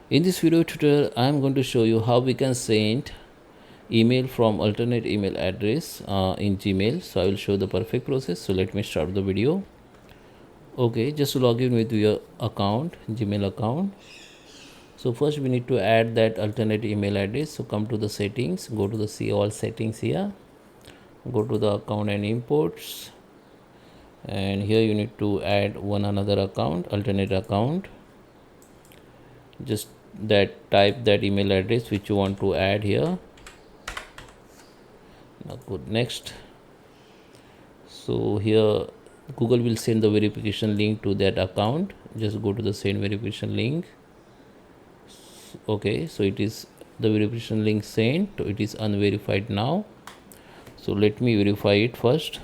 In this video tutorial, I am going to show you how we can send email from alternate email address in Gmail. So I will show the perfect process. So let me start the video. Okay, just to log in with your account, Gmail account. So first we need to add that alternate email address. So come to the settings, go to the see all settings here, go to the account and imports, and here you need to add one another account, alternate account. Just that type that email address which you want to add here. Now go next. So here Google will send the verification link to that account. Just go to the send verification link. Okay, so it is the verification link sent. So it is unverified now. So let me verify it first.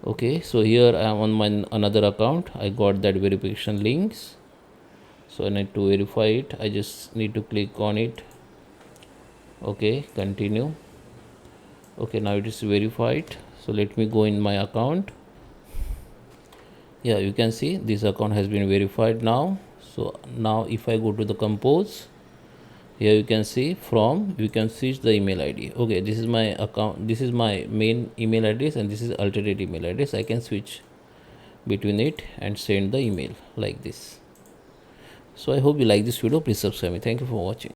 Okay, so here I am on my another account. I got that verification links. So I need to verify it. I just need to click on it. Okay, continue. Okay, now it is verified. So let me go in my account. Yeah, you can see this account has been verified now. So now if I go to the compose, here you can see you can switch the email ID. Okay, this is my account, this is my main email address and this is alternate email address. I can switch between it and send the email like this. So I hope you like this video. Please subscribe me. Thank you for watching.